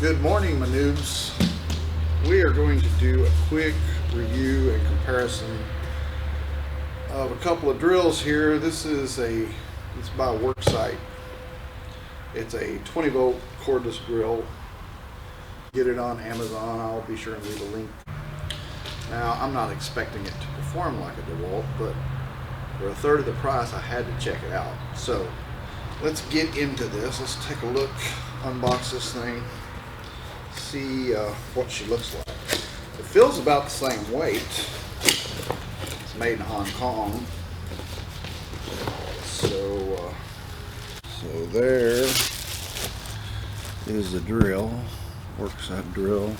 Good morning, my noobs. We are going to do a quick review and comparison of a couple of drills here. It's by Worksite. It's a 20 volt cordless drill. Get it on Amazon. I'll be sure and leave a link. Now, I'm not expecting it to perform like a Dewalt, but for a third of the price, I had to check it out. So let's get into this. Let's take a look, unbox this thing, see what she looks like. It feels about the same weight. It's made in Hong Kong. So there is the drill, Worksite drill,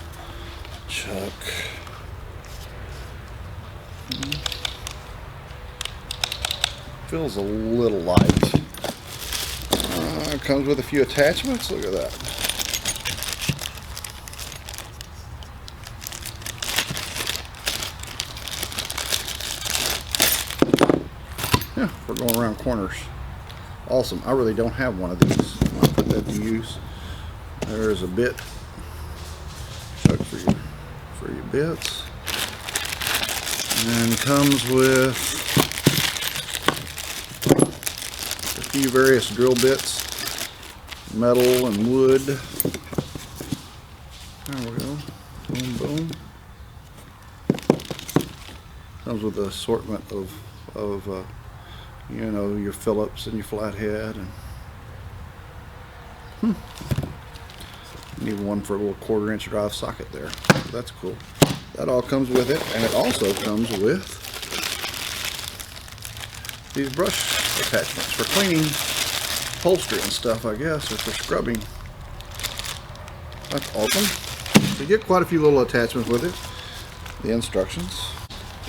chuck. Feels a little light. Comes with a few attachments. Look at that. Yeah, we're going around corners. Awesome. I really don't have one of these. I'll put that to use. There's a bit. Chuck for your bits. And comes with a few various drill bits, metal and wood. There we go. Boom, boom. Comes with an assortment of your Phillips and your flathead, and need one for a little 1/4-inch drive socket there. So that's cool. That all comes with it, and it also comes with these brush attachments for cleaning upholstery and stuff, I guess, or for scrubbing. That's awesome. So you get quite a few little attachments with it. The instructions.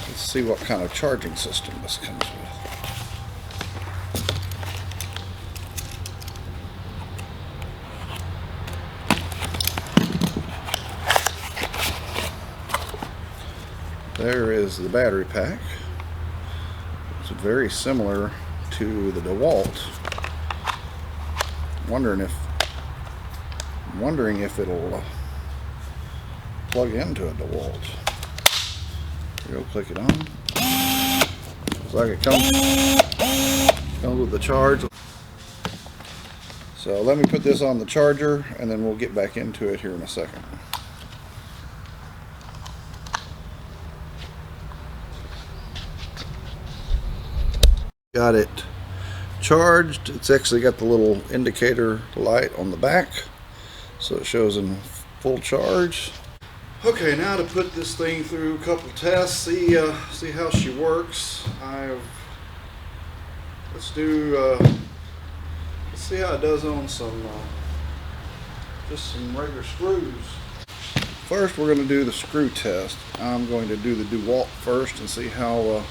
Let's see what kind of charging system this comes with. There is the battery pack. It's very similar to the Dewalt. Wondering if it'll plug into a Dewalt. Go click it on. Looks like it comes with the charge. So let me put this on the charger, and then we'll get back into it here in a second. Got it charged. It's actually got the little indicator light on the back, so it shows in full charge. Okay, now to put this thing through a couple tests, see how she works. Let's see how it does on just some regular screws. First, we're going to do the screw test. I'm going to do the Dewalt first and see how,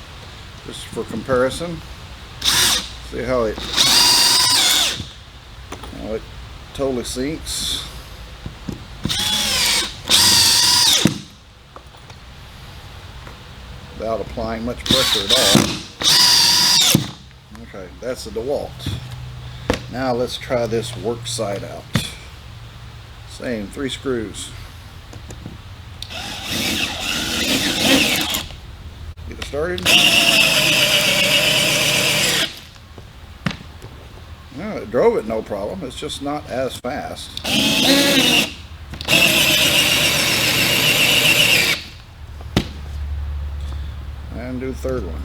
just for comparison. See how it totally sinks. Without applying much pressure at all. Okay, that's the Dewalt. Now let's try this Worksite out. Same, 3 screws. Get it started. No, it drove it no problem. It's just not as fast. And do the third one.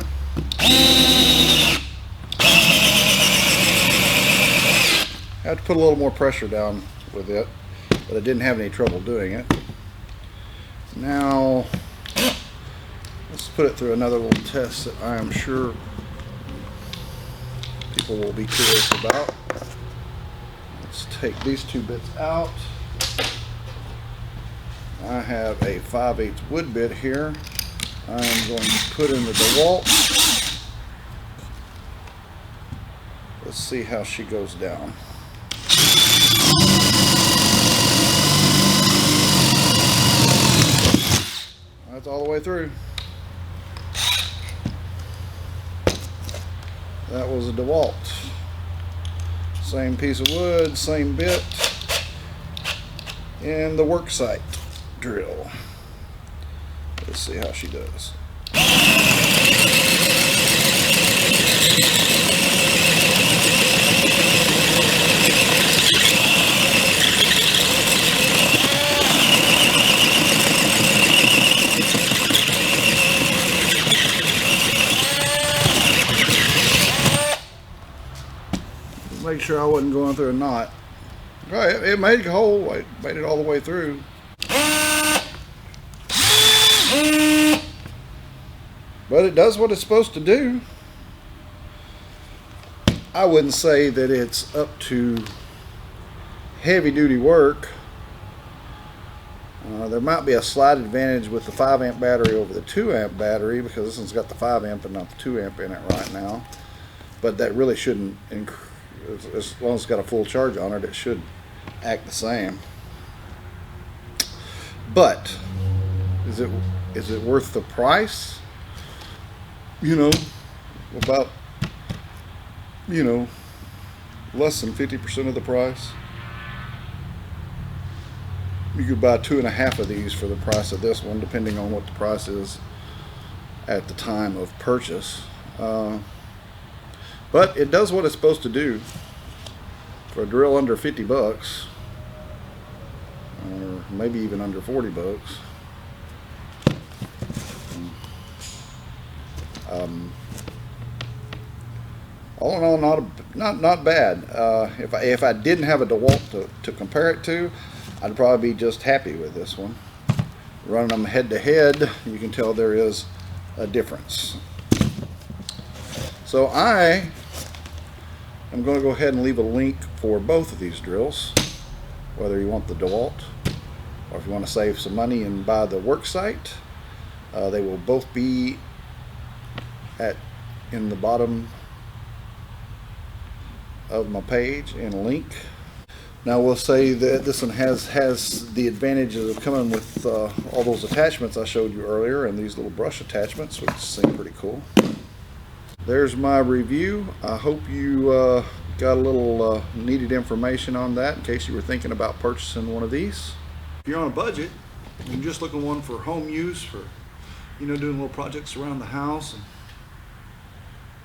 I had to put a little more pressure down with it, but I didn't have any trouble doing it. Now, let's put it through another little test that I am sure people will be curious about. Let's take these 2 bits out. I have a 5/8 wood bit here. I'm going to put in the Dewalt. Let's see how she goes down. That's all the way through. That was a Dewalt. Same piece of wood, same bit. in the Worksite drill. Let's see how she does. Make sure I wasn't going through a knot. Right, it made a hole. It made it all the way through. But it does what it's supposed to do. I wouldn't say that it's up to heavy duty work. There might be a slight advantage with the 5 amp battery over the 2 amp battery, because this one's got the 5 amp and not the 2 amp in it right now. But that really shouldn't, as long as it's got a full charge on it, it should act the same. But is it worth the price? You know, about, you know, less than 50% of the price. You could buy 2.5 of these for the price of this one, depending on what the price is at the time of purchase. But it does what it's supposed to do. For a drill under 50 bucks, or maybe even under 40 bucks. All in all, not bad. If I didn't have a Dewalt to compare it to, I'd probably be just happy with this one. Running them head to head, you can tell there is a difference. So I am going to go ahead and leave a link for both of these drills, whether you want the Dewalt or if you want to save some money and buy the Worksite. They will both be in the bottom of my page in a link. Now we'll say that this one has the advantages of coming with all those attachments I showed you earlier, and these little brush attachments, which seem pretty cool. There's my review. I hope you got a little needed information on that in case you were thinking about purchasing one of these. If you're on a budget and you're just looking one for home use, for doing little projects around the house, and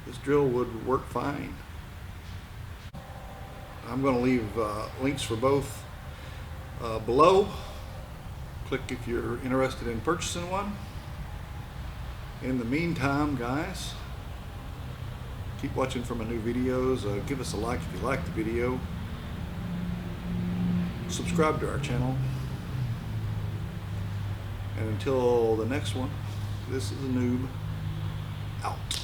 this drill would work fine. I'm going to leave links for both below. Click if you're interested in purchasing one. In the meantime, guys, keep watching for my new videos. Give us a like if you like the video. Subscribe to our channel. And until the next one, this is a noob out.